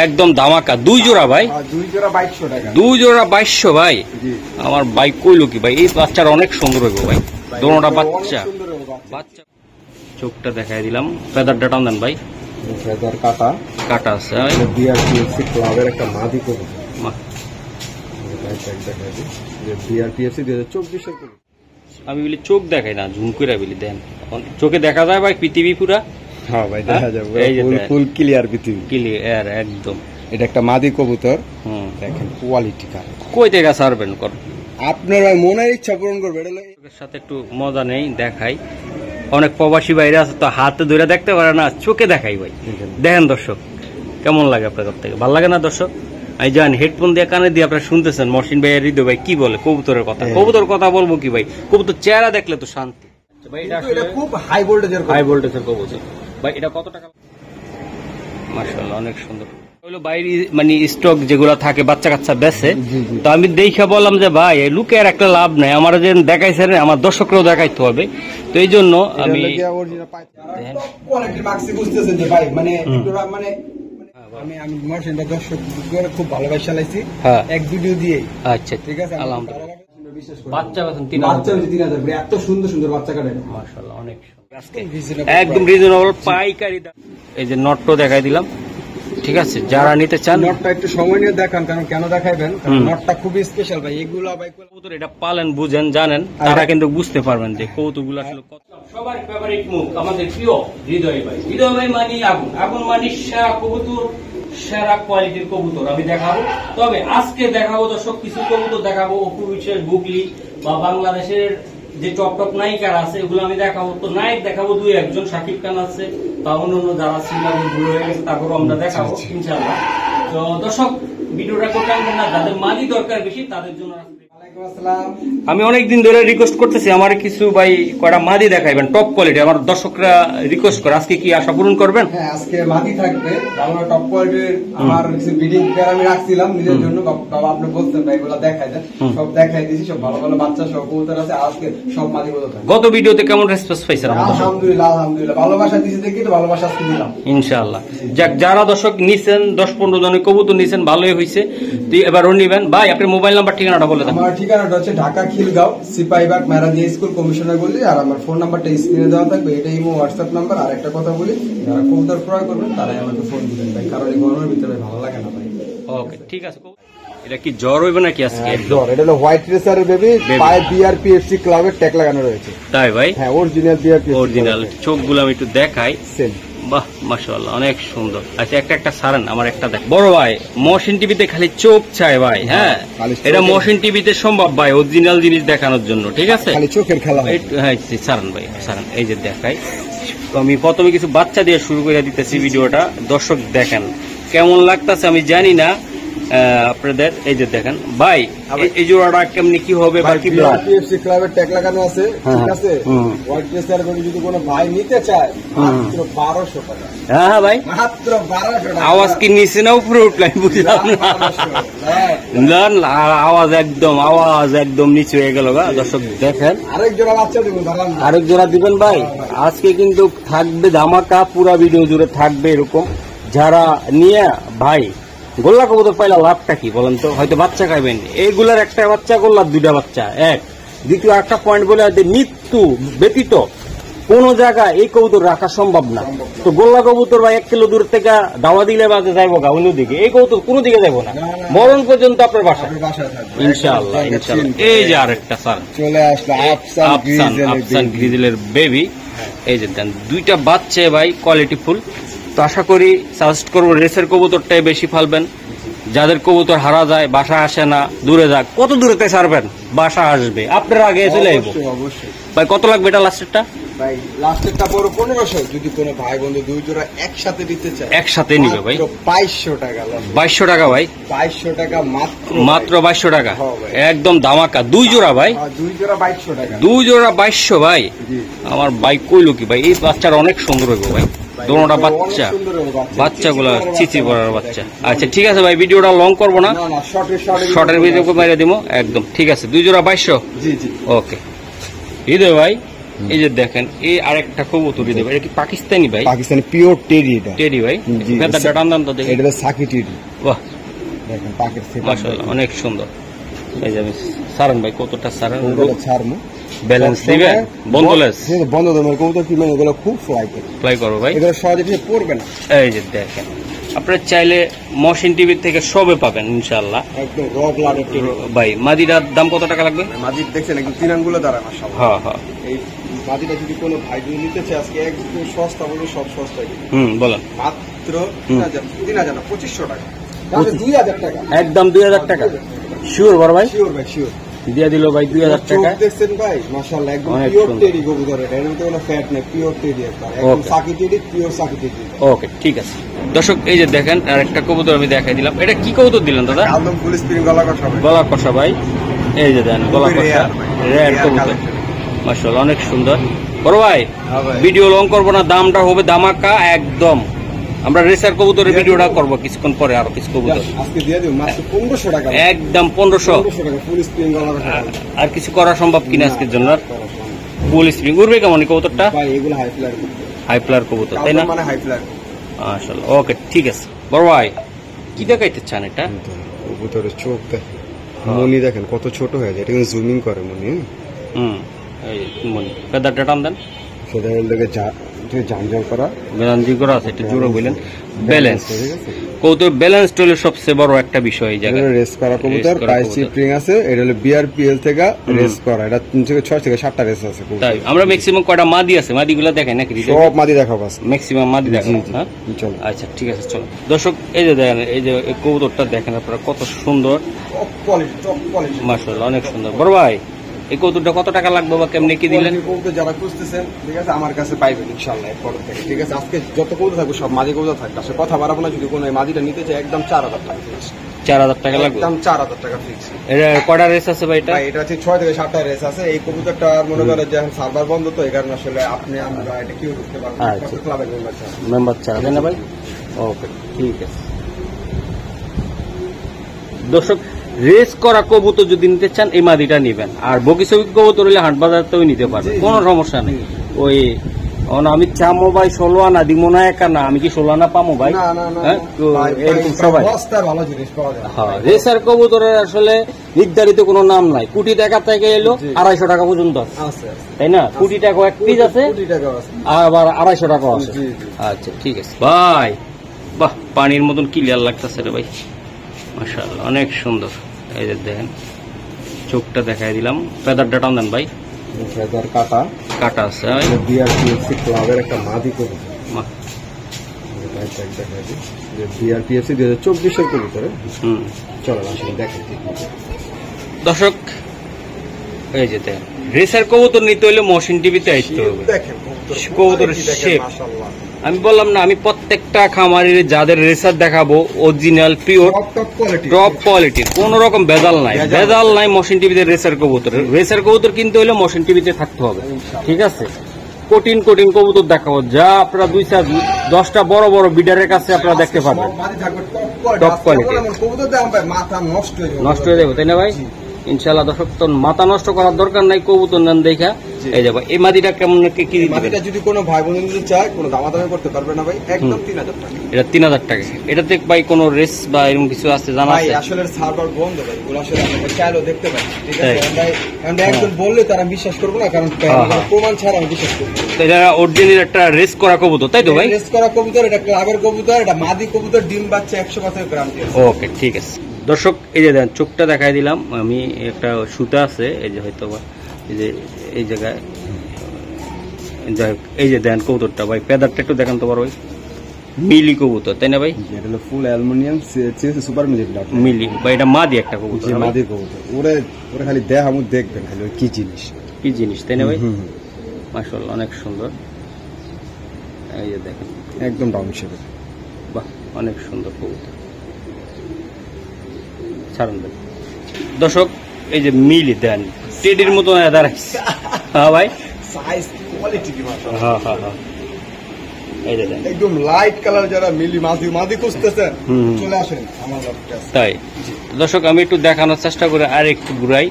একদম ধামাকা। দুই জোড়া ভাই, দুই জোড়া 2200 ভাই। আমার ভাই কইলো কি ভাই, এই বাচ্চার অনেক সুন্দর হইব ভাই, দোনোটা বাচ্চা। বাচ্চা চোখটা দেখাই দিলাম, ফেদারটা টান দেন ভাই। ফেদার কাটা কাটা আছে বিআরপিএফসি ক্লাবের একটা মাদি কবুতর। বিআরপিএফসি 2024 এর। আমি বলি চোখ দেখাই না, ঝুম করে বলি দেন, চোখে দেখা যায় ভাই পৃথিবী পুরা। হ্যাঁ ভাই দেখা যাবে, ফুল ক্লিয়ার পৃথিবী, ক্লিয়ার একদম। এটা একটা মাদি কবুতর, দেখেন কোয়ালিটি কার। কই থেকে সার্ভেন কর আপনার মনের ইচ্ছা পূরণ করবে। চোখের সাথে একটু মজা নেই, দেখাই। অনেক প্রবাসী বাইরে আছে তো হাতে ধরে দেখতে পারে না, চোখে দেখাই ভাই। দেখেন দর্শক কেমন লাগে আপনার কাছ থেকে, ভালো লাগে না দর্শক? আমি জানি হেডফোন দিয়ে কানে দিয়ে আপনারা শুনতেছেন মহসিন ভাই হৃদয় ভাই কি বলে কবুতরের কথা। কবুতর কথা বলবো কি ভাই, কবুতর চেহারা দেখলে তো শান্তি ভাই। এটা খুব হাই ভোল্টেজের কবুতর ভাই। এটা কত টাকা? মাশাআল্লাহ অনেক সুন্দর। হলো বাইরে মানে স্টক যেগুলো থাকে বাচ্চা কাচ্চা বেচে, তো আমি দেখে বললাম যে ভাই লুকের একটা লাভ নাই, আমার যে দেখাইছেন আমার দর্শকরাও দেখাইতে হবে, তো এই জন্য আমি খুব ভালোবাসা চালাইছি এক ভিডিও দিয়ে। আচ্ছা ঠিক আছে, আলহামদুলিল্লাহ। বাচ্চা বেচেন 3000 এত সুন্দর সুন্দর বাচ্চা কাটে, মাশাআল্লাহ অনেক একদম রিজনেবল পাইকারি দাম। এই যে নটটো দেখাই দিলাম, ঠিক আছে? যারা নিতে চান নটটা একটু সময় নিয়ে দেখান, কারণ কেন দেখাইবেন, নটটা খুবই স্পেশাল ভাই। এগুলা ভাই কবুতর এটা পালেন বুঝেন জানেন, তারা কিন্তু বুঝতে পারবেন যে কবুতরগুলো আসলে কত। সবার ফেভারিট মুখ আমাদের প্রিয় হৃদয় ভাই। হৃদয় ভাই মানে আগুন, আগুন মানে সেরা কবুতর, সেরা কোয়ালিটির কবুতর আমি দেখাবো। তবে আজকে দেখাবো দর্শক কিছু কবুতর দেখাবো, অপু বিশ্বাস, বুকলি বা বাংলাদেশের যে টপ টপ নায়িকারা আছে এগুলো আমি দেখাবো। তো নায়ক দেখাবো দুই একজন, শাকিব খান আছে, তা অন্যান্য যারা সিনেমা ভুল হয়ে গেছে তারপরও আমরা দেখাবো ইনশাআল্লাহ। তো দর্শক ভিডিওটা করতে না, যাদের মাদি দরকার বেশি তাদের জন্য। আমি অনেকদিন ধরে রিকোয়েস্ট করতেছি আমার কিছু ভাই কয়টা মাদি দেখাইবেন টপ কোয়ালিটি, আমার দর্শকরা রিকোয়েস্ট করে। আজকে কি আশা পূরণ করবেন? হ্যাঁ আজকে মাদি থাকবে, আমরা টপ কোয়ালিটির আমার কিছু ব্রিডিং পেয়ার আমি রাখছিলাম নিজের জন্য। বাবা আপনি বলতেন ভাই এগুলো দেখাই দেন, সব দেখাই দিয়েছি, সব ভালো ভালো বাচ্চা সব কবুতর আছে। আজকে সব মাদি কবুতর। গত ভিডিওতে কেমন রেসপন্স পাইছেন? আলহামদুলিল্লাহ আলহামদুলিল্লাহ, ভালোবাসা দিয়েছি দেখি তো ভালোবাসা আজকে দিলাম ইনশাআল্লাহ। যাক, যারা দর্শক নিছেন 10-15 জনের কবুতর নিছেন, ভালোই হয়েছে। এবারও নিবেন ভাই। আপনার মোবাইল নাম্বার ঠিকানাটা বলে দেন। আমার ঠিকানাটা হচ্ছে ঢাকা খিলগাঁও সিপাহীবাগ মেরাদিয়া স্কুল কমিশনার গলি, আর আমার ফোন নাম্বারটা স্ক্রিনে দেওয়া থাকবে, এটা ইমো হোয়াটসঅ্যাপ নাম্বার। আর একটা কথা বলি, যারা কবুতর ক্রয় করবেন তারাই আমাকে ফোন দিবেন ভাই, কারণ এই গরমের ভিতরে ভালো লাগে না ভাই। ওকে ঠিক আছে। এটা কি জ্বর হইবে নাকি আজকে? জ্বর। এটা হলো হোয়াইট রেসারের বেবি, পায়ে বিআরপিএফসি ক্লাবের ট্যাগ লাগানো রয়েছে। তাই ভাই? হ্যাঁ অরিজিনাল বিআরপিএফসি অরিজিনাল। চোখগুলো আমি একটু দেখাই। সেম। বাহ মাশাআল্লাহ অনেক সুন্দর। আচ্ছা একটা সারেন আমার একটা দেখ। বড় ভাই মহসিন টিভিতে খালি চোখ চায় ভাই। হ্যাঁ এটা মহসিন টিভিতে সম্ভব ভাই অরিজিনাল জিনিস দেখানোর জন্য, ঠিক আছে? খালি চোখের খেলা। হ্যাঁ সারেন ভাই সারেন। এই যে দেখাই, আমি প্রথমে কিছু বাচ্চা দিয়ে শুরু করে দিতেছি ভিডিওটা, দর্শক দেখেন কেমন লাগতেছে আমি জানি না আপনাদের। এই যে দেখেন ভাই, এই জোড়াটা কেমনি কি হবে বা কি বিআরপিএফসি ক্লাবের ট্যাগ লাগানো আছে, ঠিক আছে? হোয়াইট রেসার বেবি যদি কোনো ভাই নিতে চায় মাত্র 1200 টাকা। হ্যাঁ ভাই মাত্র 1200 টাকা। আওয়াজ কি নিচে না উপরে উঠলাই বুঝলাম না, আওয়াজ একদম নিচে হয়ে গেল গা। দর্শক দেখেন আরেক জোড়া বাচ্চা দিবেন, আরেক জোড়া দিবেন ভাই। আজকে কিন্তু থাকবে ধামাকা, পুরা ভিডিও জুড়ে থাকবে এরকম। যারা নিয়ে ভাই গোল্লা কবুতর পাইলা লাভটা কি বলেন তো? হয়তো বাচ্চা খাইবেন, এইগুলার একটা বাচ্চা গোল্লার দুইটা বাচ্চা এক। দ্বিতীয় একটা পয়েন্ট বলে মৃত্যু ব্যতীত কোন জায়গায় এই কবুতর রাখা সম্ভব না। তো গোল্লা কবুতর বা 1 কিলো দূর থেকে দাওয়া দিলে বাজে যাইবো গা অন্যদিকে, এই কবুতর কোনো দিকে যাবো না, মরণ পর্যন্ত আপনার বাসায় ইনশাআল্লাহ ইনশাআল্লাহ। এই যে আরেকটা স্যার চলে আসলো আফসান গ্রিজেলের বেবি। এই যে দেন দুইটা বাচ্চা ভাই কোয়ালিটি ফুল। তো আশা করি সাজেস্ট করবো রেসের কবুতরটাই বেশি ফালবেন। যাদের কবুতর হারা যায়, বাসা আসে না, দূরে যাক, কত দূরেতে ছাড়বেন, বাসা আসবে আপনার আগে চলে আসবো ভাই। কত লাগবে এটা লাস্টেরটা? ভাই লাস্টেরটা বড় 1500। যদি কোনো ভাই বন্ধু দুই জোড়া একসাথে দিতে চায় একসাথে নিবে ভাই 2200 টাকা। 2200 টাকা ভাই? 2200 টাকা মাত্র 2200 টাকা, একদম ধামাকা। দুই জোড়া ভাই? দুই জোড়া 2200 টাকা। দুই জোড়া 2200 ভাই। আমার ভাই কইলো কি ভাই, এই বাচ্চার অনেক সুন্দর হইব ভাই, দোনোটা বাচ্চা, বাচ্চাগুলো চিচি পড়ার বাচ্চা। আচ্ছা ঠিক আছে ভাই, ভিডিওটা লং করবো না, শর্টের ভিডিও মেরে দিব একদম। ঠিক আছে, দুই জোড়া 2200। ওকে হৃদয় ভাই এই যে দেখেন এই আরেকটা কবুতরই দেবে, এটা কি পাকিস্তানি ভাই? পাকিস্তানি পিওর টেডি এটা। টেডি ভাই, ফেদারটা টান তো দেখি। এটা সাকি টেডি। বাহ, দেখেন পাকের সেট মাশাআল্লাহ অনেক সুন্দর। এই যে আমি সারান ভাই কতটা সারান ছাড়মু ব্যালেন্স দিবে বন্ধলেস বন্ধ দমের কবুতর কি মানে এগুলো খুব ফ্লাই করো ভাই, এগুলো সহজে কিছু পড়বে না। এই যে দেখেন আপনারা চাইলে মহসিন টিভি থেকে সবে পাবেন ইনশাআল্লাহ। একদম র ব্লাডের টেডি ভাই মাদিরার দাম কত টাকা লাগবে? মাদির দেখছেন একদম তিন আঙ্গুলে দাঁড়ায় মাশাআল্লাহ। হ্যাঁ হ্যাঁ, এই মাদিটা যদি কোনো ভাই যদি নিতে চায় আজকে একদম সস্তা বলে সব সস্তায় বলেন মাত্র 3000 না 2500 টাকা, তাহলে 2000 টাকা একদম 2000 টাকা শিওর বড় ভাই? শিওর ভাই শিওর দিয়ে দিল ভাই 2000 টাকা। দেখছেন ভাই মাশাআল্লাহ একদম অনেক পিওর সুন্দর। টেডি কবুতর, এটা এর মধ্যে কোনো ফ্যাট নেই, পিওর টেডি একদম Okay. সাকি টেডি, পিওর সাকি টেডি। ওকে ঠিক আছে দর্শক, এই যে দেখেন আর একটা কবুতর আমি দেখাই দিলাম। এটা কি কবুতর দিলেন দাদা? একদম ফুল স্প্রিং গলা কষা ভাই। গলা কষা ভাই, এই যে দেন গলা খুবই কষা rare ভাই, রেড rare কবুতর collection। মাশাআল্লাহ অনেক সুন্দর। বড় ভাই হ্যাঁ ভাই। ভিডিও লং করবো না, দামটা হবে ধামাকা একদম। আমরা রেসার কবুতরের ভিডিওটা করবো কিছুক্ষণ পরে, আরো কিছু কবুতর আজকে দিয়ে দিও মাত্র 1500 টাকা, একদম 1500। 1500 টাকা ফুল স্প্রিং গলা কষা আর কিছু করা সম্ভব কিনা আজকের জন্য? ফুল স্প্রিং উড়বে কেমন এই কবুতরটা? ভাই এগুলো হাই ফ্লায়ার হাই ফ্লায়ার কবুতর তাই না? মানে হাই ফ্লায়ার মাশাআল্লাহ ওকে ঠিক আছে। বড় ভাই কি দেখাইতে চান এটা? কবুতরের চোখ দেখেন, মনি দেখেন কত ছোট হয়ে যায়, এটা কিন্তু জুমিং করে মনি। এই মনি ফেদারটা টান দেন, সেটার লেগে জানজাল করা ব্যালেন্স করা আছে, একটু জোরে বললেন ব্যালেন্স। ঠিক আছে, কবুতর ব্যালেন্স হলো সবচেয়ে বড় একটা বিষয় এই জায়গায়। রেস করা কবুতর, Race করা প্রাইস কবুতর। স্প্রিং আছে, এটা হলো বিআরপিএল থেকে রেস করা, এটা 3 থেকে 6 থেকে 7টা রেস আছে কবুতর। তাই আমরা ম্যাক্সিমাম কয়টা মাদি আছে, মাদিগুলো দেখেন নাকি? সব মাদি দেখাবো আজকে। ম্যাক্সিমাম মাদি দেখেন। জি, জি। হ্যাঁ চলো আচ্ছা ঠিক আছে চলো। দর্শক এই যে দেখেন, এই যে এই কবুতরটা দেখেন আপনারা কত সুন্দর টপ কোয়ালিটি মাশাআল্লাহ অনেক সুন্দর। বড় ভাই এই কবুতরটা কত টাকা লাগবে বা কেমনে কি দিলেন? কবুতর যারা খুঁজতেছেন ঠিক আছে আমার কাছে পাইবেন ইনশাআল্লাহ এরপর থেকে। ঠিক আছে, আজকে যত কবুতর থাকবে সব মাদি কবুতর থাকবে, আসলে কথা বাড়াবো না। যদি কোনো এই মাদিটা নিতে চায় একদম 4000 টাকা ফিক্স, 4000 টাকা লাগবে। একদম 4000 টাকা ফিক্স। এটা কয়টা রেস আছে ভাই এটা? ভাই এটা হচ্ছে 6 থেকে 7টা রেস আছে। এই কবুতরটা মনে করেন যে এখন সার্ভার বন্ধ, তো এই কারণে আসলে আপনি আমরা এটা কিউ করতে পারবো না, আচ্ছা। ক্লাবের মেম্বার ছাড়া। মেম্বার ছাড়া তাই না ভাই? ওকে ঠিক আছে। দর্শক রেস করা কবুতর যদি নিতে চান এই মাদিটা নিবেন, আর বকিছবি কবুতর হলে হাট বাজারতেও নিতে পারবেন, কোনো সমস্যা নেই। ওই আমি চামো ভাই 16 আনা দিব না একা না, আমি কি 16 আনা পামো ভাই? না না না হ্যাঁ তো ভাই, এরকম ভাই, সবাই বস্তার ভালো জিনিস পাওয়া যায়। হ্যাঁ, রেসার কবুতরের আসলে নির্ধারিত কোনো নাম নাই। কোটি টাকা থেকে এলো জি। 250 টাকা পর্যন্ত আছে, আছে তাই না? কোটি টাকা এক পিস আছে, কোটি টাকা আছে। আবার 250 টাকা আছে। জি, জি। আচ্ছা ঠিক আছে ভাই। বাহ পানির মতন ক্লিয়ার লাগতেছে রে ভাই, মাশাআল্লাহ অনেক সুন্দর। এই যে দেখেন চোখটা দেখাই দিলাম, ফেদারটা টান দেন ভাই, ফেদার কাটা কাটা আছে ভাই। বিআরপিএফসি ক্লাবের একটা মাদি কবুতর, বাহ, এটা একটা দেখা দিই যে বিআরপিএফসি 2024 এর কবুতর। হুম। চলো আসলে দেখেন ঠিক আছে। দর্শক এই যে দেখেন রেসার কবুতর নিতে হলে মহসিন টিভিতে আসতে হবে। দেখেন কবুতরের shape। মাশাআল্লাহ আমি বললাম না, আমি প্রত্যেকটা খামারের যাদের রেসার দেখাবো original pure top quality, top কোয়ালিটির, কোন রকম ভেজাল নাই, ভেজাল নাই মহসিন টিভিতে রেসার কবুতর। রেসার কবুতর কিনতে হলে মহসিন টিভিতে থাকতে হবে, ঠিক আছে? কঠিন কঠিন কবুতর দেখাবো, যা আপনারা 2-10টা বড় বড় বিডারের কাছে আপনারা দেখতে পাবেন। মাদি থাকবে Top টপ quality। কোয়ালিটি। কবুতর দাম ভাই মাথা নষ্ট হয়ে যাবে, নষ্ট হয়ে যাবে তাই না ভাই? ইনশাআল্লাহ দর্শক তো মাথা নষ্ট করার দরকার নাই, কবুতর নেন দেখা এই যাবে। এই মাদিটা কেমন কি দিবেন? মাদিটা যদি কোনো ভাই বোন নিতে চায় কোনো দামাদামি করতে পারবে না ভাই, একদম 3000 টাকা। এটা 3000 টাকা। এটাতে ভাই কোনো রেস বা এরকম কিছু আছে জানা ভাই আছে? আসলে সার্ভার বন্ধ ভাই, এগুলো আসলে আমরা চাইলেও দেখতে পাই, ঠিক আছে? তাই। আমরা একজন বললে তারা বিশ্বাস করবো না, কারণ হ্যাঁ। প্রমাণ ছাড়া আমি বিশ্বাস করবো না। তো এটা অরিজিনাল একটা রেস করা কবুতর তাই তো ভাই? রেস করা কবুতর, এটা ক্লাবের কবুতর, এটা মাদি কবুতর, ডিম বাচ্চা 100% গ্যারান্টি আছে। ওকে ঠিক আছে। দর্শক এই যে দেন চোখটা দেখাই দিলাম আমি, একটা সুতা আছে এই যে হয়তো বা এই যে এই জায়গায়, যাই হোক এই যে দেন কবুতরটা ভাই, পেদারটা একটু দেখান তো পারো ভাই। মিলি কবুতর তাই না ভাই? এটা হলো ফুল অ্যালুমিনিয়াম সুপার মিলি ব্লাড মিলি বা এটা মাদি একটা কবুতর যে না ভাই? মাদি কবুতর, ওরে ওরে খালি দেহ আমু দেখবেন খালি ওই কি জিনিস। কি জিনিস তাই না ভাই? হুম, হুম। মাশাআল্লাহ অনেক সুন্দর। এই যে দেখেন একদম ডাউন শেপে। বাহ অনেক সুন্দর কবুতর, ছাড়ুন ভাই। দর্শক এই যে মিলি দেন টেডির মতো দাঁড়াইছে। হ্যাঁ ভাই, সাইজ কোয়ালিটি কি মাশাআল্লাহ। হ্যাঁ হ্যাঁ হ্যাঁ এই যে দেন একদম লাইট কালার যারা মিলি মাদি খুঁজতেছেন হুম। চলে আসেন আমার কাছে। তাই। দর্শক আমি একটু দেখানোর চেষ্টা করে আর একটু ঘুরাই।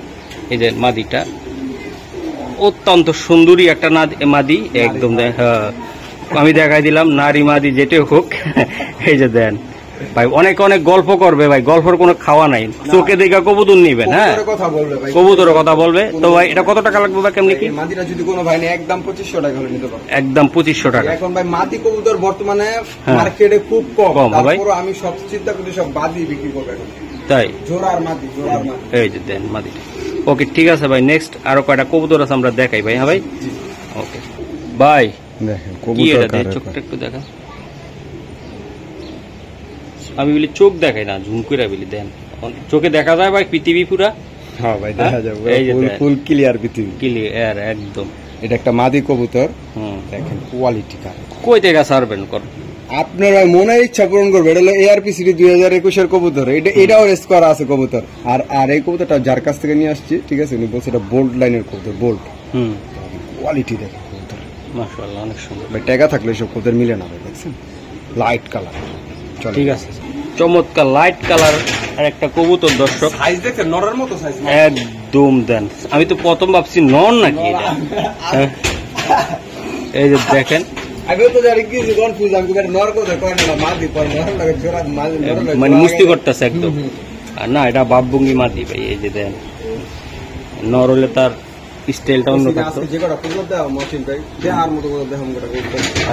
এই যে মাদিটা অত্যন্ত সুন্দরী একটা মাদি একদম হ্যাঁ আমি দেখাই দিলাম নারী মাদি যেটাই হোক। এই যে দেন ভাই অনেক অনেক গল্প করবে ভাই, গল্পের কোনো খাওয়া নাই, চোখে দেখা কবুতর নিবেন। হ্যাঁ কথা বলবে ভাই, কবুতরের কথা বলবে। তো ভাই এটা কত টাকা লাগবে ভাই, কেমনি কি? মাদিটা যদি কোনো ভাই নেই একদম 2500 টাকা হলে নিতে পারবে। একদম 2500 টাকা। এখন ভাই মাদি কবুতর বর্তমানে মার্কেটে খুব কম, তারপর আমি সব চিন্তা করি সব বাদি বিক্রি করবো এখন। তাই জোড়ার মাদি। এই যে দেন মাদি। ওকে ঠিক আছে ভাই, নেক্সট আরো কয়টা কবুতর আছে আমরা দেখাই ভাই। হ্যাঁ ভাই ওকে ভাই দেখেন কি এটা দেখ, চোখটা একটু দেখা। আমি বলি চোখ দেখাই না, ঝুম করে বলি দেন, চোখে দেখা যায় ভাই পৃথিবী পুরা। হ্যাঁ ভাই দেখা যাবে, এই যে ফুল ক্লিয়ার পৃথিবী, ক্লিয়ার একদম। এটা একটা মাদি কবুতর, দেখেন কোয়ালিটি কার। কই থেকে সার্ভেন কর আপনার ভাই মনের ইচ্ছা পূরণ করবে। এটা হলো ARPCD 2021 এর কবুতর, এটাও রেস করা আছে কবুতর। আর এই কবুতরটা যার কাছ থেকে নিয়ে আসছি, ঠিক আছে, উনি বলছে এটা বোল্ট লাইনের কবুতর, বোল্ট। কোয়ালিটি দেখেন কবুতর, মাশাআল্লাহ অনেক সুন্দর ভাই। টাকা থাকলে এসব কবুতর মিলে না ভাই, দেখছেন লাইট কালার। ঠিক আছে, চমৎকার লাইট কালার আর একটা কবুতর দর্শক। সাইজ দেখেন নরের মতো সাইজ একদম দেন। আমি তো প্রথম ভাবছি নন নাকি এটা। এই যে দেখেন মানে মুস্তি করতেছে একদম। আর না এটা বাপভঙ্গি মাদি ভাই। এই যে দেন নর হলে তার স্টাইলটা অন্য থাকতো।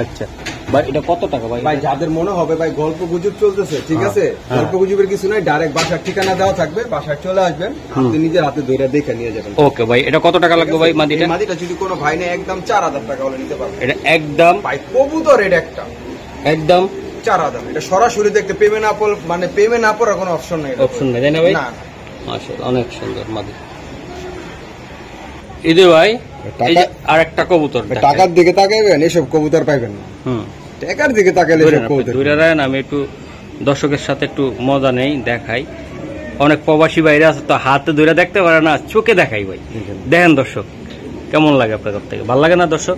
আচ্ছা ভাই এটা কত টাকা ভাই? ভাই যাদের মনে হবে ভাই গল্প গুজব চলতেছে, ঠিক আছে, গল্প গুজবের কিছু নাই, ডাইরেক্ট বাসার ঠিকানা দেওয়া থাকবে, বাসায় চলে আসবেন, আপনি নিজের হাতে ধরে দেখে নিয়ে যাবেন। ওকে ভাই এটা কত টাকা লাগবে ভাই মাদিটা? মাদিটা যদি কোনো ভাই নেই একদম 4000 টাকা হলে নিতে পারবেন। এটা একদম ভাই কবুতর এটা একটা একদম 4000। এটা সরাসরি দেখতে পেমেন্ট আপল, মানে পেমেন্ট আপর কোনো অপশন নেই, অপশন নেই তাই না ভাই? না মাশাআল্লাহ অনেক সুন্দর মাদি। ঈদে ভাই আর একটা কবুতর টাকার দিকে তাকাইবেন, এসব কবুতর পাইবেন না। টাকার দিকে তাকাইলে এসব কবুতর দূরে রাখেন। আমি একটু দর্শকের সাথে একটু মজা নেই, দেখাই। অনেক প্রবাসী বাইরে আছে তো হাতে ধরে দেখতে পারে না, চোখে দেখাই ভাই। দেখেন দর্শক কেমন লাগে আপনার কাছ থেকে, ভালো লাগে না দর্শক?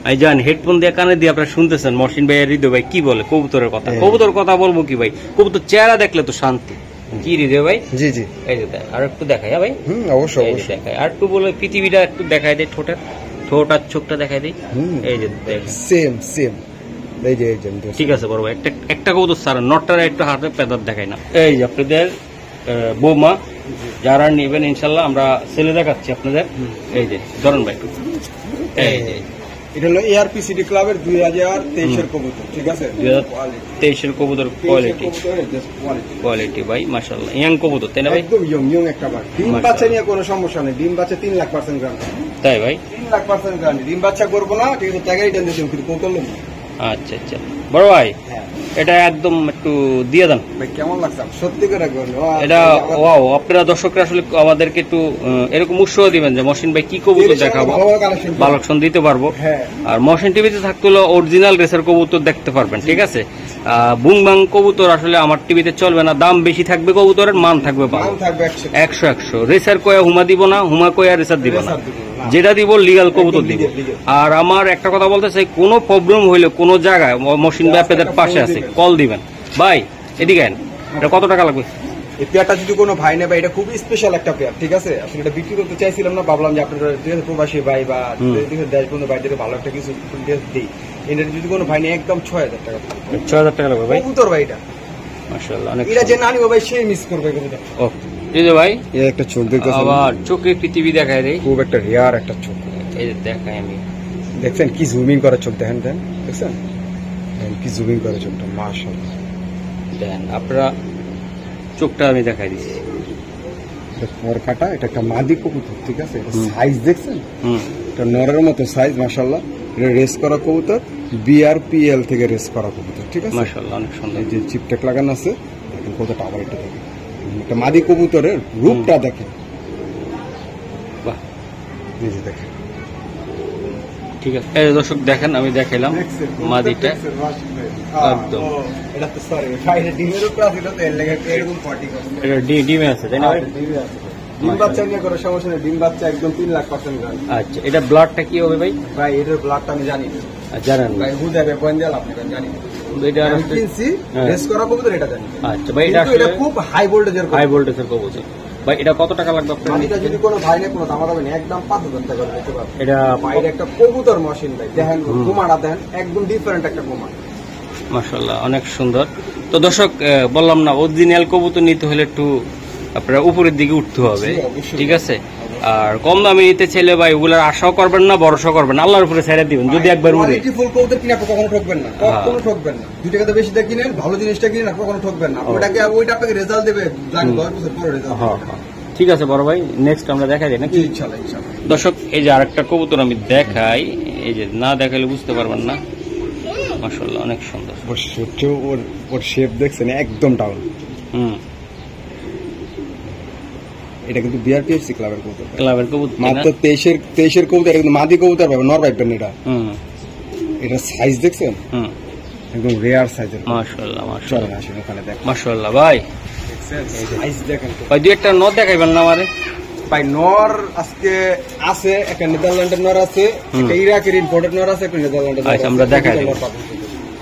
আমি জানি হেডফোন দিয়ে কানে দিয়ে আপনারা শুনতেছেন মহসিন ভাই আর হৃদয় ভাই কি বলে কবুতরের কথা। কবুতর কথা বলবো কি ভাই, কবুতর চেহারা দেখলে তো শান্তি। কি হৃদয় ভাই? জি জি এই যে আর একটু দেখাই। হ্যাঁ ভাই অবশ্যই অবশ্যই দেখাই। আর একটু বলে পৃথিবীটা একটু দেখাই দেয়, ঠোঁট আর চোখটা দেখাই দেয়। এই যে সেম সেম। এই যে ঠিক আছে বড় ভাই, একটা কবুতর স্যার নটটার একটু হাতে পেদার দেখাই না। এই যে আপনাদের বৌমা যারা নেবেন ইনশাল্লাহ আমরা ছেলে দেখাচ্ছি আপনাদের। এই যে ধরুন ভাই, এই যে এটা হলো ARPCD ক্লাবের 2023 এর কবুতর, ঠিক আছে, 2023 এর কবুতর। কোয়ালিটি ভাই মাশাআল্লাহ, ইয়াং কবুতর তাই না ভাই? একদম ইয়ং একটা বার। ডিম বাচ্চা নিয়ে কোনো সমস্যা নেই, ডিম বাচ্চা 3,00,000% গ্যারান্টি। তাই ভাই 3,00,000% গ্যারান্টি। ডিম বাচ্চা করবো না, ঠিক আছে, টাকাই টেন দিতে কিন্তু কৌতল নেই। আচ্ছা আচ্ছা বড় ভাই এটা একদম একটু দিয়ে দেন ভাই, কেমন লাগছে সত্যি করে এটা? ওয়াও, আপনারা দর্শকরা আসলে আমাদেরকে একটু এরকম উৎসাহ দিবেন যে মহসিন ভাই কি কবুতর দেখাবো, ভালো অপশন দিতে পারবো। আর মহসিন টিভিতে থাকতে হলো অরিজিনাল রেসার কবুতর দেখতে পারবেন, ঠিক আছে? বুং বাং কবুতর আসলে আমার টিভিতে চলবে না, দাম বেশি থাকবে কবুতরের, মান থাকবে 100 রেসার কয়া হুমা দিব না, হুমা কয়া রেসার দিব না, যেটা দিব লিগাল কবুতর দিব। আর আমার একটা কথা বলতে চাই, কোনো প্রবলেম হইলে কোনো জায়গায় মহসিন ভাই আপনাদের পাশে আছে, কল দিবেন। ভাই এদিকে এটা কত টাকা লাগবে? এই পেয়ারটা যদি কোনো ভাই নেবে, এটা খুবই স্পেশাল একটা পেয়ার, ঠিক আছে। আসলে এটা বিক্রি করতে চাইছিলাম না, ভাবলাম যে আপনারা প্রবাসী ভাই বা দেশ বন্ধু ভাইদের ভালো একটা কিছু দিই। এটা যদি কোনো ভাই নেই একদম 6,000 টাকা। 6,000 টাকা লাগবে ভাই? কবুতর ভাই এটা মাশাআল্লাহ অনেক। এটা যে না নিব ভাই সেই মিস করবে কবুতর। এই যে ভাই এই একটা চোখ দেখতেছেন, আবার চোখে পৃথিবী দেখায় দেয়, খুব একটা রেয়ার একটা চোখ। এই যে দেখাই আমি, দেখছেন কি জুমিং করে চোখ, দেখেন দেখছেন কি জুমিং করে চোখটা, মাশাআল্লাহ। দেখেন আপনারা চোখটা আমি দেখাই দিচ্ছি, পর কাটা। এটা একটা মাদি কবুতর, ঠিক আছে, সাইজ দেখছেন, এটা নরের মতো সাইজ, মাশাআল্লাহ। এটা রেস করা কবুতর, BRPL থেকে রেস করা কবুতর, ঠিক আছে, মাশাআল্লাহ অনেক সুন্দর। এই যে চিপটেক লাগানো আছে, দেখেন কতটা আবার এটা দেখেন, একটা মাদি কবুতরের রূপটা দেখেন, বাহ এই যে দেখেন। ঠিক আছে এই দর্শক দেখেন আমি দেখাইলাম মাদিটা একদম। এটা তো সরি ভাই, এটা ডিমের উপর আছে, তো এর লাগা এরকম 40 করে। এটা ডিমে আছে তাই না ভাই? ডিম বাচ্চা নিয়ে কোনো সমস্যা নেই, ডিম বাচ্চা একদম 3,00,000% গ্যারান্টি। আচ্ছা এটা ব্লাডটা কি হবে ভাই? ভাই এটার ব্লাডটা আমি জানি না। জানেন ভাই হুদাবে বন্দেল আপনারা জানি এটা আমি কিনছি হ্যাঁ। রেস করা কবুতর এটা জানি আচ্ছা ভাই, এটা কিন্তু এটা আসলে খুব হাই ভোল্টেজের হাই ভোল্টেজের কবুতর ভাই। এটা কত টাকা লাগবে আপনার? মাটিটা যদি কোনো ভাই নেই কোনো দাম হবে না, একদম 5,000 টাকা করে দিতে পারবে। এটা বাইরে একটা কবুতর মেশিন ভাই, দেখেন ঘুমাটা দেখেন, একদম ডিফারেন্ট একটা ঘুমা। মাশাআল্লাহ অনেক সুন্দর। তো দর্শক বললাম না, অরিজিনাল কবুতর নিতে হলে একটু আপনারা উপরের দিকে উঠতে হবে, জি, অবশ্যই। ঠিক আছে? আর কম দামে নিতে চাইলে ভাই ওগুলার আশাও করবেন না, ভরসা করবেন না, আল্লাহর উপরে ছেড়ে দিবেন। যদি একবার উড়ে কোয়ালিটি ফুল কবুতর কিনে আপনি কখনো ঠকবেন না, কখনো ঠকবেন না। 2 টাকা বেশি দিয়ে কিনেন, ভালো জিনিসটা কিনেন, আপনি কখনো ঠকবেন না। ওইটা আপনাকে রেজাল্ট দেবে, জানি 10 বছর পরে রেজাল্ট। হ্যাঁ হ্যাঁ, ঠিক আছে বড় ভাই, নেক্সট আমরা দেখাই দিই নাকি? ইনশাআল্লাহ ইনশাআল্লাহ। দর্শক এই যে আরেকটা কবুতর আমি দেখাই, এই যে না দেখালে বুঝতে পারবেন না। মাশাআল্লাহ অনেক সুন্দর। ওর শেপ দেখছেন একদম ডাউন। হুম, এটা কিন্তু বিআরপিএফসি ক্লাবের কবুতর, ক্লাবের কবুতর না? মাত্র 23-এর কবুতর, একদম মাদি কবুতর পাবেন, নর পাইবেন এটা। হুম এটা সাইজ দেখছেন হুম, একদম রেয়ার সাইজের। মাশাআল্লাহ মাশাআল্লাহ চলেন আসেন ওখানে দেখ, মাশাআল্লাহ ভাই। সাইজ দেখেন তো ভাই দুই একটা নদ দেখাইবেন না আমারে? ভাই। নর আজকে আছে, একটা নেদারল্যান্ডের নর আছে, একটা ইরাকের ইম্পোর্টেড নর আছে, একটা নেদারল্যান্ডের নর আচ্ছা, আছে। আমরা দেখাই দুইটা দিই। নর পাবেন শুধু।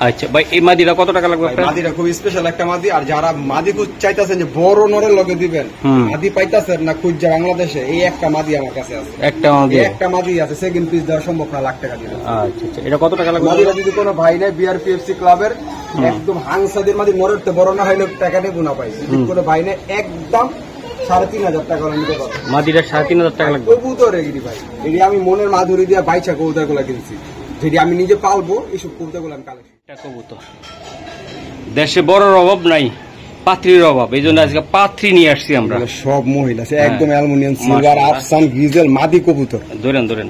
আচ্ছা ভাই, এই মাদিটা কত টাকা লাগবে ভাই, আপনার? মাদিটা খুব স্পেশাল একটা মাদি। আর যারা মাদি খুঁজ চাইতেছেন যে বড় নরের লগে দিবেন, হুম। মাদি পাইতাছেন না খুঁজ বাংলাদেশে, এই একটা মাদি আমার কাছে আছে। একটা মাদি? এই একটা মাদি আছে, সেকেন্ড পিস দেওয়া সম্ভব না, লাখ টাকা দিবেন। আচ্ছা আচ্ছা, এটা কত টাকা লাগবে? মাদিরা যদি কোনো ভাই নেই বিআরপিএফসি ক্লাবের, একদম হাংসাদের মাদি, নরের তো বড় না হইলে টাকা নেই গুণা পাই। যদি কোনো ভাই নেই একদম 3,500 টাকা হলে নিতে পারবো। মাদিটা 3,500 টাকা লাগবে। কবুতর এগিরি ভাই, এটি আমি মনের মাধুরী দিয়ে বাইচা কবুতর গুলা কিনছি, যেটি আমি নিজে পালবো, এইসব কবুতর গুলো আমি কালেকশন। একটা কবুতর, দেশে বড়র অভাব নাই, পাত্রীর অভাব, এই জন্য আজকে পাত্রী নিয়ে আসছি আমরা। সব মহিলা আছে, হ্যাঁ। একদম অ্যালুমিনিয়াম সিলভার মাশাআল্লাহ। আফসান গ্রিজেল মাদি কবুতর। ধরেন ধরেন,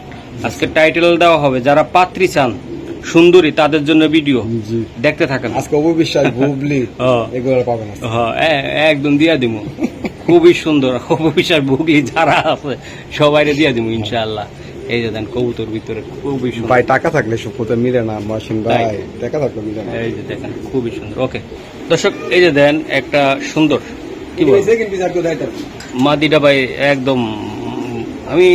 আজকে টাইটেল দেওয়া হবে, যারা পাত্রী চান সুন্দরী তাদের জন্য ভিডিও জি। দেখতে থাকেন। আজকে অবিশ্বাস বুবলি হ্যাঁ। এগুলো পাবেন আজকে। হ্যাঁ, একদম দিয়া দিব। খুবই সুন্দর, অবিশ্বাস ভুগলি যারা আছে সবাই দিয়া দিব ইনশাআল্লাহ। এই যে দেন কবুতর ভিতরে খুবই সুন্দর। ভাই টাকা থাকলে সব কবুতর মিলে না মাসিন ভাই, তাই। টাকা থাকলে মিলে না। এই যে দেখেন খুবই সুন্দর। ওকে দর্শক, এই যে দেন একটা সুন্দর কি বল সেকেন্ড পিস আর কেউ দেয় না। মাদিটা ভাই, একদম আমি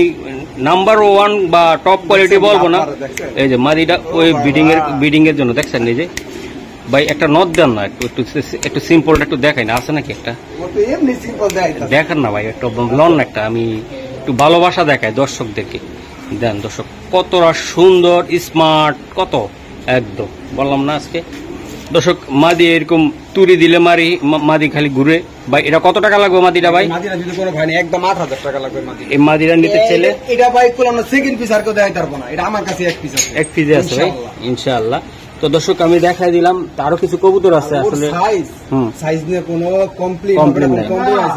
নাম্বার 1 বা টপ কোয়ালিটি বলবো না। এই যে মাদিটা ওই বিডিং এর জন্য দেখছেন, এই যে ভাই একটা নদ দেন না, একটু সিম্পলটা একটু দেখাই না, আছে নাকি একটা ও তো এমনি সিম্পল দেয় না। দেখান না ভাই, একটু লন একটা, আমি একটু ভালোবাসা দেখাই দর্শকদেরকে। দেন দর্শক, কতটা সুন্দর স্মার্ট, কত একদম বললাম না আজকে। দর্শক মাদি এরকম তুড়ি দিলে মাদি খালি ঘুরে। ভাই এটা কত টাকা লাগবে মাদিটা ভাই? মাদিনা যদি কোনো ভাই নেই একদম 8,000 টাকা লাগবে মাদি। এই মাদিটা নিতে চাইলে এটা ভাই করলাম না, সেকেন্ড পিস আর কেউ দেয় পারবো না, এটা আমার কাছে এক পিস আছে, এক পিজে আছে ভাই ইনশাআল্লাহ। ইনশাআল্লাহ। তো দর্শক আমি দেখাই দিলাম, আরো কিছু কবুতর আছে আসলে। সাইজ হুম। সাইজ নিয়ে কোনো কমপ্লেইন Complaint নাই।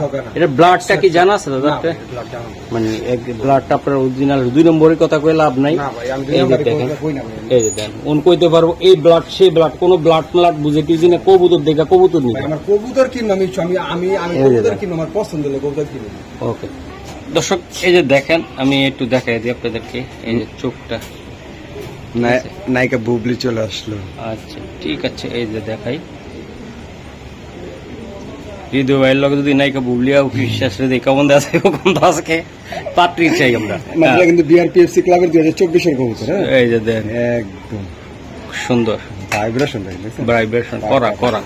হবে না। এটা ব্লাডটা কি জানা আছে দাদা? না, আপনার? blood জানা নেই। মানে এক ব্লাডটা আপনার অরিজিনাল, 2 নম্বরের কথা কয়ে লাভ নাই। না ভাই, আমি দুই এই যে নাম্বারে দেখেন, কই না ভাই। এই যে দেন উন কইতে পারবো এই ব্লাড সেই ব্লাড, কোন ব্লাড বুঝে টুঝে না, কবুতর দেখা কবুতর ভাই, নিবে। আমার কবুতর কিনবো, আমি এই যে কবুতর দেখ। কিনবো, আমার পছন্দ হলো কবুতর কিনবো। ওকে দর্শক, এই যে দেখেন, আমি একটু দেখাই দিই আপনাদেরকে, এই যে চোখটা। নায়িকা বুবলি চলে আসলো। আচ্ছা ঠিক আছে, এই যে দেখাই, হৃদয় ভাইয়ের লগে যদি নায়িকা বুবলিয়া বিশ্বাস রে কেমন আছে, ওরকম তো আজকে পাত্রী চাই আমরা। মাত্র কিন্তু বিআরপিএফসি ক্লাবের 2024-এর কবুতর। হ্যাঁ এই যে দেন একদম সুন্দর ভাইব্রেশন দেখছেন। ভাইব্রেশন করা।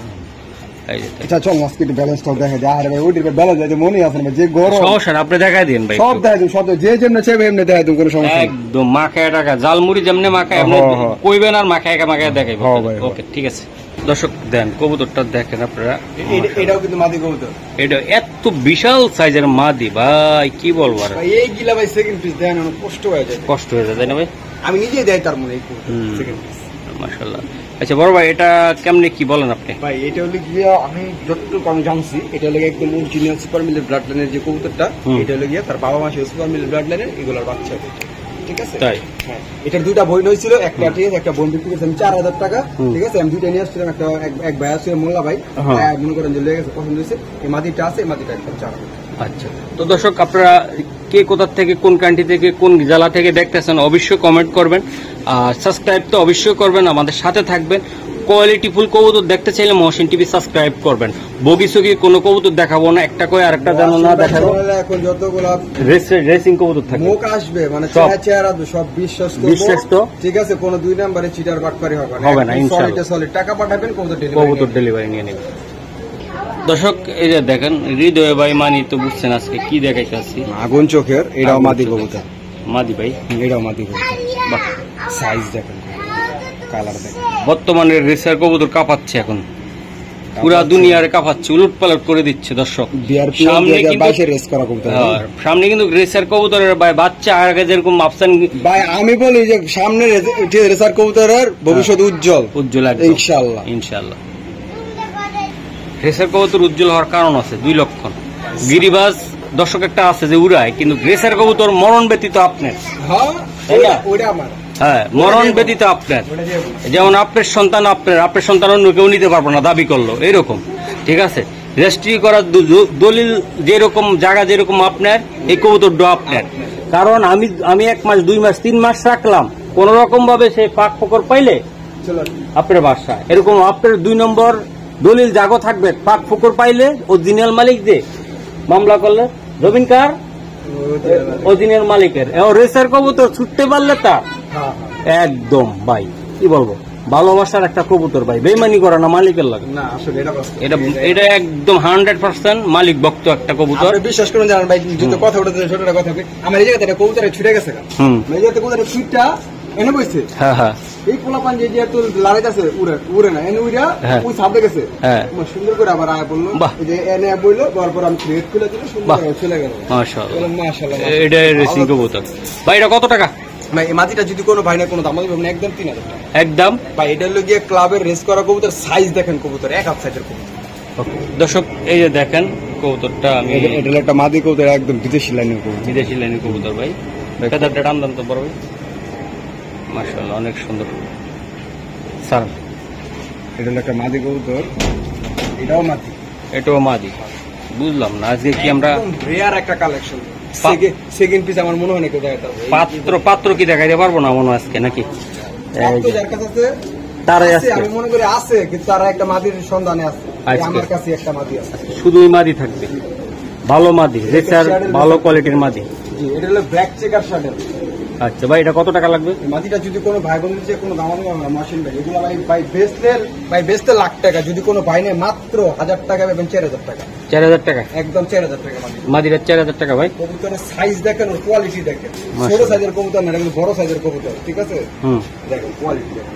এই যে দেখেন। আচ্ছা চল আজকে একটু ব্যালেন্সটাও দেখা যায়। আরে ভাই ওইটির ব্যালেন্স আছে, মনে আছে না যে গরম সমস্যা না, আপনি দেখাই দিন ভাই। সব দেখা দিন, সব যে যেমনে চাইবে এমনি দেখা দিন, কোনো সমস্যা নেই। একদম মাখায় টাকা জালমুড়ি যেমনে মাখায় এমনি হ্যাঁ, হ্যাঁ। কইবেন আর মাখায় দেখাই। হ্যাঁ ভাই, ওকে ঠিক আছে। দর্শক দেন কবুতরটা দেখেন আপনারা, এটাও কিন্তু মাদি কবুতর এটা এত বিশাল সাইজের মাদি ভাই, কি বলবো আর, ভাই। এই গিলা ভাই সেকেন্ড পিস দেন, অনেক কষ্ট হয়ে যায়। কষ্ট হয়ে যায় তাই না ভাই? আমি নিজেই দেয় তার মনে এই কবুতর হুম। Second piece. মাশাআল্লাহ। আচ্ছা বড় ভাই, এটা কেমনে কি বলেন আপনি? ভাই এটা হলো গিয়া, আমি যতটুকু আমি জানছি, এটা হলো একদম অরিজিনাল সুপার মিলের ব্লাড লাইনের যে কবুতরটা, হুম। এটা হলো গিয়া তার বাবা মা সে সুপার মিলের ব্লাড লাইনের, এগুলোর বাচ্চা এটা। ঠিক আছে তাই? হ্যাঁ, এটার 2টা বই হয়েছিল, একটা ঠিক একটা বোন বিক্রি করেছে আমি 4,000 টাকা। হুম। ঠিক আছে, আমি 2টা নিয়ে আসছিলাম, একটা এক ভাই আসছিল মোল্লা ভাই, হ্যাঁ। মনে করেন যে লেগে গেছে, পছন্দ হয়েছে, এই মাদিটা আছে, এই মাদিটা একদম 4,000। আচ্ছা, তো দর্শক আপনারা কে কোথা থেকে, কোন কান্ট্রি থেকে, কোন জেলা থেকে দেখতেছেন অবশ্যই কমেন্ট করবেন। আর সাবস্ক্রাইব তো অবশ্যই করবেন, আমাদের সাথে থাকবেন। কোয়ালিটিফুল কবুতর দেখতে চাইলে মহসিন টিভি সাবস্ক্রাইব করবেন। বগিসগি কোনো কবুতর দেখাবো না, একটা করে আরেকটা যেন না দেখাবো। এখন যতগুলা রেসিং কবুতর থাকে মুখ আসবে মানে সব। চেহারা সব বিশ্বস্ত বিশ্বস্ত। ঠিক আছে, কোনো 2 নম্বরে চিটার বাটপারি হবে না, ইনশাআল্লাহ। সলিড টাকা পাঠাবেন, কবুতর ডেলিভারি নিয়ে নেবেন। দর্শক এই যে দেখেন হৃদয় ভাই মানি তো বুঝছেন আজকে কি দেখাইতে আসছি। আগুন চোখের, এটাও মাদি কবুতর, মাদি ভাই, এটাও মাদি কবুতর। বাহ, সাইজ দেখেন, কালার দেখেন। বর্তমানে রেসার কবুতর কাঁপাচ্ছে, এখন পুরা দুনিয়ার কাঁপাচ্ছে, উলট পালট করে দিচ্ছে। দর্শক সামনে কিন্তু রেস করা কবুতর, সামনে কিন্তু রেসার কবুতরের ভাই বাচ্চা আগে যেরকম মাপসান ভাই আমি বলি যে সামনে রেসার কবুতরের ভবিষ্যৎ উজ্জ্বল, উজ্জ্বল ইনশাআল্লাহ ইনশাআল্লাহ। রেসার কবুতর উজ্জ্বল হওয়ার কারণ আছে, 2 লক্ষণ। গিরিবাজ দর্শক একটা আছে যে উড়ায়, কিন্তু রেসার কবুতর মরণ ব্যতীত আপনার, হ্যাঁ মরণ ব্যতীত আপনার। যেমন আপনার সন্তান আপনার সন্তান অন্য কেউ নিতে পারবো না দাবি করলো, এরকম। ঠিক আছে, রেজিস্ট্রি করার দলিল যেরকম, জায়গা যেরকম আপনার, এই কবুতরটা আপনার। কারণ আমি 1 মাস 2 মাস 3 মাস রাখলাম, কোন রকম ভাবে সেই পাক ফকর পাইলে আপনার বাসা, এরকম আপনার 2 নম্বর দলিল জাগো থাকবে। পাক ফকর পাইলে অরিজিনাল মালিক দিয়ে মামলা করলে জমিন কার, অরিজিনাল মালিকের। রেসার কবুতর ছুটতে পারলে তার একদম ভাই কি বলবো, ভালোবাসার একটা কবুতর ভাই, বেইমানি করে না মালিকের লাগে না, আসলে এটা একদম 100% মালিক ভক্ত একটা কবুতর। বিশ্বাস করুন জানেন ভাই, যত কথা উঠে ছোটটা কথা আমার এই জায়গাতে কবুতরে ছুটে গেছে, এই জায়গাতে কবুতরে ছুটটা এনে বইছে। হ্যাঁ হ্যাঁ, এই পোলাপান যে যে তোর লাড়াইতে আছে উড়ে না, এনে উড়া ওই সামনে গেছে, সুন্দর করে আবার আয় বললো যে এনে বললো, তারপর আমি ক্রিয়েট খুলে দিল, সুন্দর করে চলে গেল। মাশাআল্লাহ মাশাআল্লাহ, এটা রেসিং কবুতর ভাই। এটা কত টাকা ভাই? এই মাটিটা যদি কোনো ভাই না কোনো দাম হবে না, একদম 3000 টাকা একদম ভাই। এটা হলো গিয়ে ক্লাবের রেস করা কবুতর, সাইজ দেখেন কবুতর, 1 হাত সাইজের কবুতর। দর্শক এই যে দেখেন কবুতরটা, আমি এটা একটা মাদি কবুতর, একদম বিদেশি লাইনের কবুতর, বিদেশি লাইনের কবুতর ভাই। ফেদারটা টান দাম তো বড় ভাই, মাশাআল্লাহ অনেক সুন্দর। স্যার এটা হলো একটা মাদি কবুতর, এটাও মাদি, এটাও মাদি। বুঝলাম না আজকে কি আমরা রেয়ার একটা কালেকশন, সেকেন্ড পিস আমার মনে হয় না কেউ দেখাতে পাত্র কি দেখাইতে পারবো না মনে আজকে নাকি? যার কাছে আছে তারাই আছে, আমি মনে করি আছে, কিন্তু তারা একটা মাদির সন্ধানে আছে। আমার কাছে একটা মাদি আছে, শুধুই মাদি থাকবে, ভালো মাদি, রেসার ভালো কোয়ালিটির মাদি। জি, এটা হলো ব্ল্যাক চেকার শার্টের। আচ্ছা ভাই, এটা কত টাকা লাগবে? মাদিটা যদি কোনো ভাই বোনের যে কোনো দাম মেশিন ভাই, এগুলো ভাই বেচতে লাখ টাকা, যদি কোনো ভাই নেই মাত্র 1000 টাকা এবং 4000 টাকা। 4000 টাকা একদম 4000 টাকা মাদিরা, 4000 টাকা ভাই। কবুতরের সাইজ দেখেন, ওর কোয়ালিটি দেখেন, ছোট সাইজের কবুতর না, কিন্তু বড় সাইজের কবুতর, ঠিক আছে? দেখেন কোয়ালিটি দেখেন।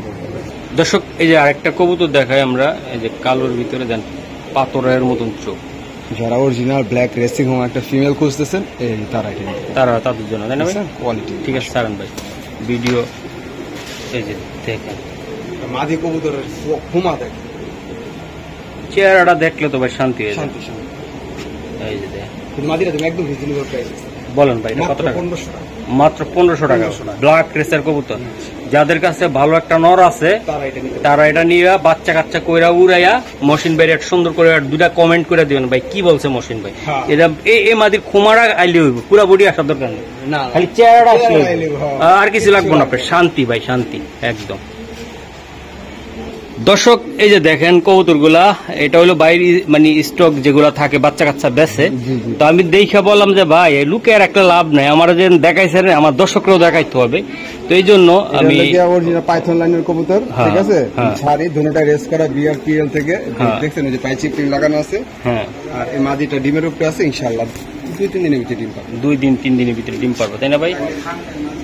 দর্শক এই যে আরেকটা কবুতর দেখাই আমরা, এই যে কালোর ভিতরে দেন পাথরের মতন চোখ, যারা অরিজিনাল ব্ল্যাক রেসিং হোম একটা ফিমেল খুঁজতেছেন, এই তারা তাদের জন্য তাই না ভাই? কোয়ালিটি ঠিক আছে সারান ভাই, ভিডিও এই যে দেখেন মাদি কবুতরের হুমা দেখেন, চেহারাটা দেখলে তো ভাই শান্তি হয়ে যায়। শান্তি এই যে দেখ মাদিরা তুমি একদম রিজনেবল প্রাইস। বলেন ভাই এটা কত টাকা? 1500 টাকা। মাত্র 1500 টাকা। ব্ল্যাক রেসার কবুতর, যাদের কাছে ভালো একটা নর আছে তারা এটা নিয়ে বাচ্চা কাচ্চা কইরা উড়াইয়া মহসিন ভাই একটা সুন্দর করে 2টা কমেন্ট করে দিবেন ভাই কি বলছে মহসিন ভাই। এটা এই মাদির খুমারা আইলে হইব, পুরা বডি আসার দরকার নেই, খালি চেহারাটা আসলে আর কিছু লাগবে না আপনার। শান্তি ভাই শান্তি একদম। দর্শক এই যে দেখেন কবুতর গুলা, এটা হলো বাইরে মানে স্টক যেগুলা থাকে বাচ্চা কাচ্চা বেচে, তো আমি দেখে বললাম যে ভাই লুকের একটা লাভ নাই, আমার যে দেখাইছে আমার দর্শকরাও দেখাইতে হবে, তো এই জন্য আমি অরিজিনাল পাইথন লাইনের কবুতর, ঠিক আছে, ছাড়ি দুটোটা রেস করা বিআরপিএল থেকে, দেখছেন যে পাই চিপিং লাগানো আছে, আর এই মাদিটা ডিমের উপরে আছে, ইনশাআল্লাহ 2-3 দিনের ভিতরে ডিম পাবে, 2-3 দিনের ভিতরে ডিম পারবো, তাই না ভাই?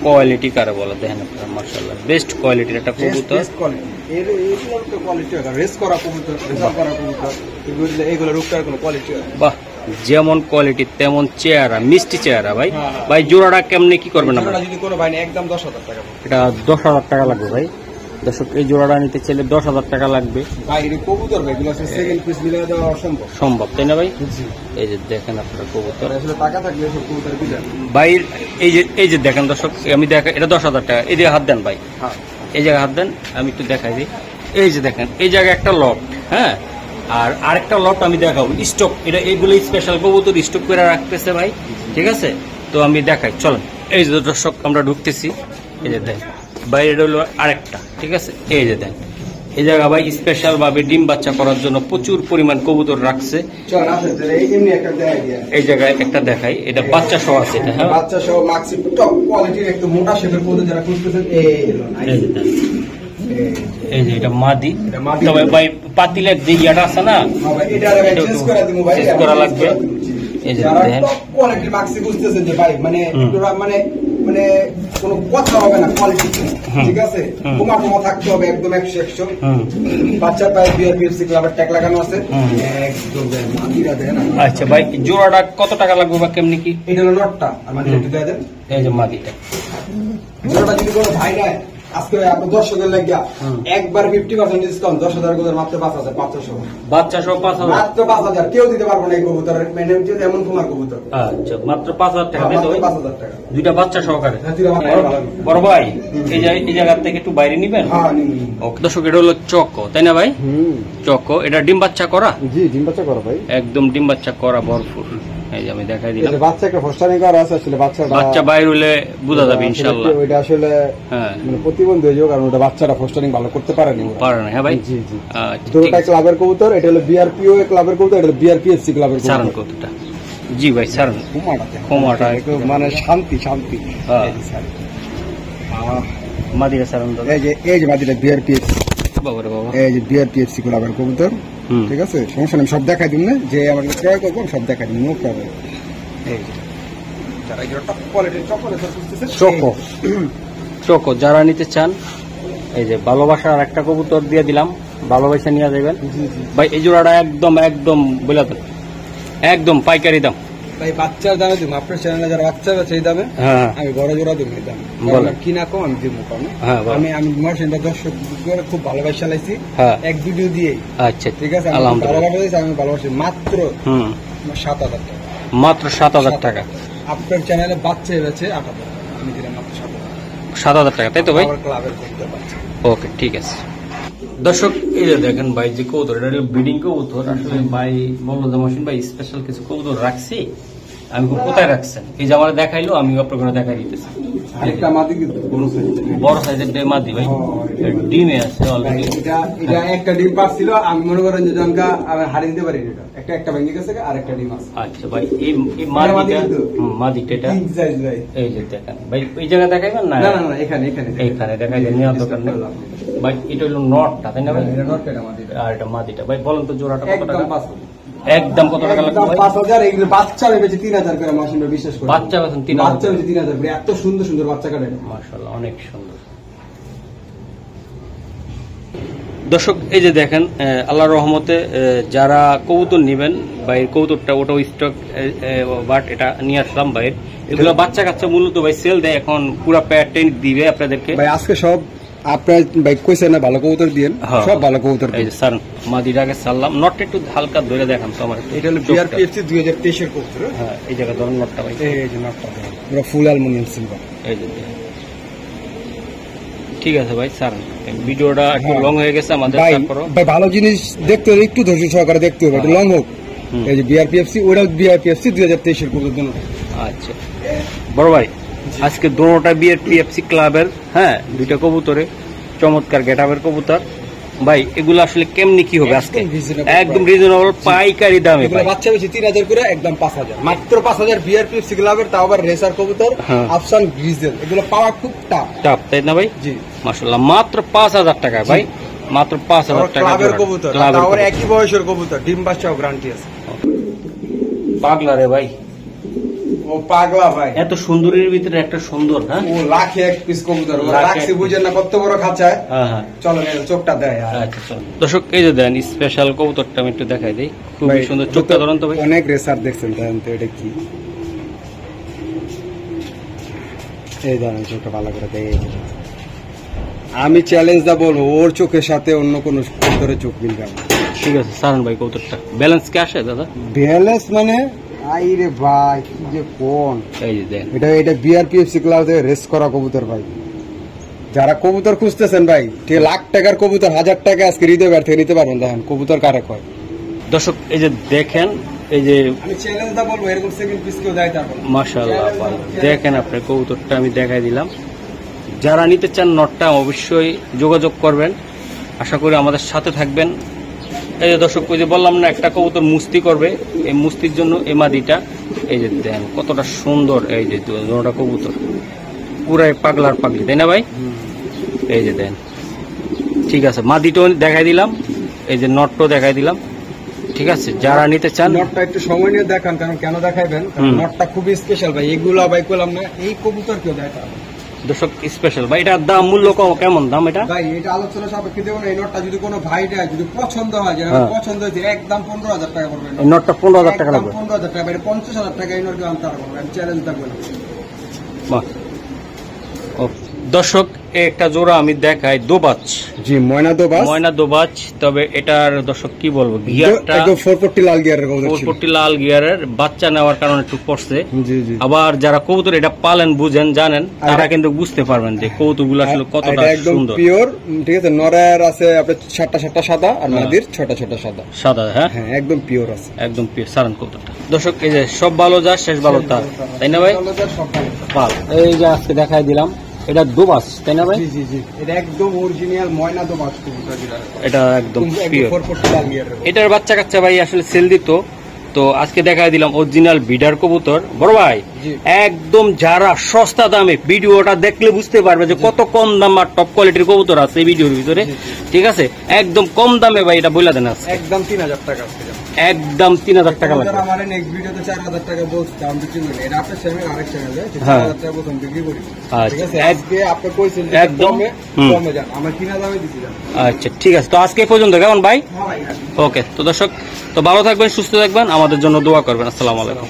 কোয়ালিটি কারে বলা দেখেন আপনারা, মাশাআল্লাহ বেস্ট কোয়ালিটির একটা কবুতর। বাহ, যেমন কোয়ালিটি তেমন চেহারা, মিষ্টি চেহারা ভাই। ভাই জোড়াটা কেমনে কি করবেন আপনারা? যদি কোনো ভাই একদম 10,000 টাকা, এটা 10,000 টাকা লাগবে ভাই। দর্শক এই জোড়াটা নিতে চাইলে 10,000 টাকা লাগবে। কবুতর ভাই এগুলো সেকেন্ড পিস মিলে দেওয়া অসম্ভব, সম্ভব তাই না ভাই? এই যে দেখেন আপনার কবুতর, আসলে টাকা থাকলে সব কবুতর দিবেন ভাই। এই যে দেখেন দর্শক, আমি দেখা এটা 10,000 টাকা। এই দিকে হাত দেন ভাই, এই জায়গায় হাত দেন, আমি একটু দেখাই দিই। এই যে দেখেন এই জায়গায় একটা লট, হ্যাঁ, আর আরেকটা লট আমি দেখাবো স্টক, এটা এইগুলো স্পেশাল কবুতর স্টক করে রাখতেছে ভাই, ঠিক আছে? তো আমি দেখাই, চলেন। এই যে দর্শক আমরা ঢুকতেছি, এই যে দেন বাইরে হলো আরেকটা, ঠিক আছে। এই যে দেন এই জায়গা ভাই স্পেশাল ভাবে ডিম বাচ্চা করার জন্য প্রচুর পরিমাণ কবুতর রাখছে। এই জায়গায় একটা দেখাই, এটা বাচ্চা সহ আছে, এটা হ্যাঁ বাচ্চা সহ মাক্সি টপ কোয়ালিটির একটু মোটা শেপের কবুতর যারা খুঁজতেছেন, এই যে এটা মাদি। তবে ভাই পাতিলের যে ইয়াটা আছে না, এটা চেঞ্জ করে দিমু ভাই, চেঞ্জ করা লাগবে। এই যে দেখেন কোয়ালিটির মাক্সি খুঁজতেছেন যে ভাই মানে মানে মানে কোনো কথা হবে না, কোয়ালিটি ঠিক আছে, কুমা কুমা থাকতে হবে একদম 100 বাচ্চার পায়ে বিআরপিএফসি ক্লাবের ট্যাগ লাগানো আছে একদম মাদিরা দেন। আচ্ছা ভাই জোড়াটা কত টাকা লাগবে বা কেমনি কি? এটা হলো নটটা, আমাদের একটু দিয়ে দেন। এই যে মাদিটা, জোড়াটা যদি কোনো ভাই নেয় আজকে আপনার দর্শকের লাগিয়া একবার 50% ডিসকাউন্ট, 10,000 কবুতর মাত্র 5,000, বাচ্চা সহ মাত্র 5,000। কেউ দিতে পারবো না এই কবুতরের মানে এমন কুমার কবুতর। আচ্ছা মাত্র 5,000 টাকা, 5,000 টাকা দুইটা বাচ্চা সহকারে। বড় ভাই এই জায়গা থেকে একটু বাইরে নিবেন। দর্শক এটা হলো চকো, তাই না ভাই? চকো, এটা ডিম বাচ্চা করা? জি ডিম বাচ্চা করা ভাই, একদম ডিম বাচ্চা করা ভরপুর। এই যে আমি দেখাই দিলাম, বাচ্চা একটা ফস্টারিং করা আছে, আসলে বাচ্চা বাইরে হলে বোঝা যাবে ইনশাআল্লাহ। ওইটা আসলে হ্যাঁ মানে প্রতিবন্ধী হয়ে যাবে, কারণ ওটা বাচ্চাটা ফস্টারিং ভালো করতে পারেনি, পারে না। হ্যাঁ ভাই জি জি। দুটোটা ক্লাবের কবুতর, এটা হলো বিআরপিও ক্লাবের কবুতর, এটা হলো বিআরপিএফসি ক্লাবের সারন কবুতর। কতটা? জি ভাই সারন কুমাটা মানে শান্তি শান্তি। মাদিরা সারন এই যে মাদিরা বিআরপিএফসি, বাবা রে বাবা, এই যে বিআরপিএফসি ক্লাবের কবুতর, ঠিক আছে। সমস্যা নেই, সব দেখাই দিন না, যে আমাকে ক্রয় করবো সব দেখাই দিন, নো প্রবলেম। এই যে যারা এগুলো টপ কোয়ালিটির চকো চকো যারা নিতে চান, এই যে ভালোবাসার একটা কবুতর দিয়ে দিলাম, ভালোবাসা নিয়ে যাবেন ভাই। এই জোড়াটা একদম একদম বলে দেন, একদম পাইকারি দাম ভাই। বাচ্চার দামে দিব, আপনার চ্যানেলে যারা বাচ্চা আছে সেই দামে আমি বড় জোড়া দিব এই দামে, কিনা কম আমি দিব কম। আমি মার্শাল্লাহ দর্শক খুব ভালোবাসা চালাইছি এক ভিডিও দিয়ে। আচ্ছা ঠিক আছে, আলহামদুলিল্লাহ আমি ভালোবাসি। মাত্র 7,000 টাকা, মাত্র 7,000 টাকা। আপনার চ্যানেলে বাচ্চা বেচে 8,000, আমি দিলাম মাত্র 7,000 টাকা, তাই তো ভাই? ক্লাবের কবুতর বাচ্চা। ওকে ঠিক আছে। দর্শক এই যে দেখেন ভাই যে কবুতর, এটা ব্রিডিং কবুতর। আসলে ভাই বললো যে মহসিন ভাই স্পেশাল কিছু কবুতর রাখছি, আমি কোথায় রাখছেন এই যে আমার দেখাইলো, আমি আপনাকে দেখাই দিতেছি। আরেকটা মাদি বড় সাইজের মাদি ভাই, ডিমে আছে অলরেডি। এটা একটা ডিম পাচ্ছিল, আমি মনে করেন যে জনকা আমি হারিয়ে দিতে পারি, এটা একটা ভেঙে গেছে আর একটা ডিম আছে। আচ্ছা ভাই এই মাদিটা এটা এই যে দেখেন ভাই, এই জায়গায় দেখাইবেন না? না না এখানে এখানে এইখানে দেখাই দেন, নেওয়ার দরকার নেই ভাই। এটা হলো নটটা, তাই না ভাই? আর এটা মাদিটা ভাই। বলেন তো জোড়াটা কত টাকা? একদম কত টাকা লাগবে? 5,000। এগুলো বাচ্চা বেচে 3,000 করে, মাসিন বিশ্বাস করে বাচ্চা বেচেন 3,000, বাচ্চা বেচে 3,000 করে। এত সুন্দর সুন্দর বাচ্চা কাটে, মাশাআল্লাহ অনেক সুন্দর। দর্শক এই যে দেখেন আল্লাহর রহমতে যারা কবুতর নেবেন ভাই, কবুতরটা ওটাও স্টক, বাট এটা নিয়ে আসলাম ভাই। এগুলো বাচ্চা কাচ্চা মূলত ভাই সেল দেয়, এখন পুরা প্যাটার্ন দিবে আপনাদেরকে ভাই। আজকে সব আপনার ভাই কইছে না ভালো কবুতর দিয়েন, সব ভালো কবুতর। এই যে স্যার মাদিরাকে সারলাম, নটটা একটু হালকা ধরে দেখাম তো আমার। এটা হলো বিআরপিএফসি 2023 এর কবুতর। হ্যাঁ এই জায়গা ধরুন নটটা ভাই, এই যে নটটা পুরো ফুল অ্যালুমিনিয়াম সিলভার। এই যে ঠিক আছে ভাই স্যার, ভিডিওটা একটু লং হয়ে গেছে আমাদের। ভাই ভালো জিনিস দেখতে হলে একটু ধৈর্য সহকারে দেখতে হবে, একটু লং হোক। এই যে বিআরপিএফসি, ওটাও বিআরপিএফসি 2023 এর কবুতর। আচ্ছা বড় ভাই, আজকে দুটোটা বিআরপিএফসি ক্লাবের, হ্যাঁ দুইটা কবুতরে চমৎকার গেটআপের কবুতর ভাই। এগুলো আসলে কেমনি কি হবে আজকে? একদম রিজনেবল পাইকারি দামে ভাই। বাচ্চা বেশি 3,000 করে, একদম 5,000, মাত্র 5,000 বিআরপিএফসি ক্লাবের, তাও আবার রেসার কবুতর, আফসান গ্রিজেল। এগুলো পাওয়া খুব টাফ, তাই না ভাই? জি মাশাআল্লাহ, মাত্র 5,000 টাকা ভাই, মাত্র 5,000 টাকা ক্লাবের কবুতর। তাও একই বয়সের কবুতর, ডিম বাচ্চাও গ্যারান্টি আছে। পাগলা রে ভাই, ও পাগলা ভাই। এত সুন্দরের ভিতরে একটা সুন্দর, হ্যাঁ ও লাখে এক পিস কবুতর, ও রাখছি বুঝেন না কত বড় খাঁচায়। হ্যাঁ চলেন চোখটা দেয়। আচ্ছা চলুন দর্শক, এই যে দেন স্পেশাল কবুতরটা আমি একটু দেখাই দিই, খুবই সুন্দর। চোখটা ধরুন তো ভাই, অনেক রেসার দেখছেন, জানেন তো এটা কি? এই ধরেন চোখটা ভালো করে দেয়। আমি চ্যালেঞ্জ দা বলবো, ওর চোখের সাথে অন্য কোন কবুতরের চোখ মিলবে না। ঠিক আছে সারন ভাই, কবুতরটা ব্যালেন্স কে আসে দাদা? ব্যালেন্স মানে আইরে ভাই কি যে কোন, এই যে দেন এটা বিআরপিএফসি ক্লাব থেকে রেস করা কবুতর ভাই। যারা কবুতর খুঁজতেছেন ভাই, ঠিক লাখ টাকার কবুতর 1,000 টাকা আজকে হৃদয় থেকে নিতে পারবেন। দেখেন কবুতর কারে কয়। দর্শক এই যে দেখেন এই যে আমি চ্যালেঞ্জটা বলবো, এরকম সেকেন্ড পিস কেউ দেয় তারপর। মাশাআল্লাহ ভাই, দেখেন আপনি কবুতরটা আমি দেখাই দিলাম। যারা নিতে চান নটটা অবশ্যই যোগাযোগ করবেন, আশা করি আমাদের সাথে থাকবেন। এই যে দর্শক, ওই যে বললাম না একটা কবুতর মুস্তি করবে, এই মুস্তির জন্য এই মাদিটা এই যে দেন কতটা সুন্দর। এই যে দুটোটা কবুতর পুরাই পাগলার পাগলি, তাই না ভাই? এই যে দেন, ঠিক আছে, মাদিটাও দেখাই দিলাম, এই যে নটটাও দেখাই দিলাম। ঠিক আছে, যারা নিতে চান নটটা একটু সময় নিয়ে দেখান, কারণ কেন দেখাইবেন, কারণ নটটা খুবই স্পেশাল ভাই। এগুলা ভাই করলাম না, এই কবুতর কেউ দেয় তারপর। দর্শক স্পেশাল ভাই, এটার দাম মূল্য কেমন দাম এটা? ভাই এটা আলোচনা সাপেক্ষে দেবো না। এই নটটা যদি কোনো ভাই দেয়, যদি পছন্দ হয়, যেন পছন্দ হয়েছে, একদম 15,000 টাকা পড়বে। এই নটটা 15,000 টাকা লাগবে। 15,000 টাকা, 50,000 টাকা এই নটকে আনতে পারবো। আমি চ্যালেঞ্জটা বলি। বাহ। ও, দর্শক একটা জোড়া আমি দেখাই, দোবাজ। জি, ময়না দোবাজ। ময়না দোবাজ, তবে এটার দর্শক কি বলবো, গিয়ারটা একদম 440 লাল গিয়ারের কবুতর ছিল। 440 লাল গিয়ারের, বাচ্চা নেওয়ার কারণে একটু পড়ছে। জি জি। আবার যারা কবুতর এটা পালেন বুঝেন জানেন, তারা কিন্তু বুঝতে পারবেন যে কবুতরগুলো আসলে কতটা এটা একদম সুন্দর। পিওর, ঠিক আছে। নরের আছে আপনার 7টা সাদা, আর মাদির 6টা সাদা। সাদা, হ্যাঁ হ্যাঁ, একদম পিওর আছে। একদম পিওর সারান কবুতরটা। দর্শক এই যে সব ভালো যা শেষ ভালো তা, তাই না ভাই? পাল, এই যে আজকে দেখাই দিলাম, এটা দোবাজ, তাই না ভাই? জি জি জি, এটা একদম অরিজিনাল ময়না দোবাজ কবুতর। এটা একদম পিওর। 440 লাল গিয়ারের। এটার বাচ্চা কাচ্চা ভাই আসলে সেল দিত, তো আজকে দেখাই দিলাম অরিজিনাল বিডার কবুতর। বড় ভাই, একদম যারা সস্তা দামে, ভিডিওটা দেখলে বুঝতে পারবে যে কত কম দাম আর টপ কোয়ালিটির কবুতর আছে এই ভিডিওর ভিতরে। ঠিক আছে, একদম কম দামে ভাই, এটা বলে দেন আজকে একদম 3,000 টাকা। একদম 3,000 টাকা লাগবে। আমার নেক্সট ভিডিওতে 4,000 টাকা বলছি, দাম বিক্রি করি। এটা আপনার চ্যানেল, আরেক চ্যানেলে হ্যাঁ। 4,000 টাকা প্রথম বিক্রি করি। আচ্ছা। ঠিক আছে, আজকে আপনি কইছেন যে একদম কমে যান, আমরা 3,000 দিছি যান। আচ্ছা ঠিক আছে, তো আজকে এই পর্যন্ত, কেমন ভাই? হ্যাঁ ভাই। ওকে, তো দর্শক তো ভালো থাকবেন, সুস্থ থাকবেন, আমাদের জন্য দোয়া করবেন। আসসালামু আলাইকুম।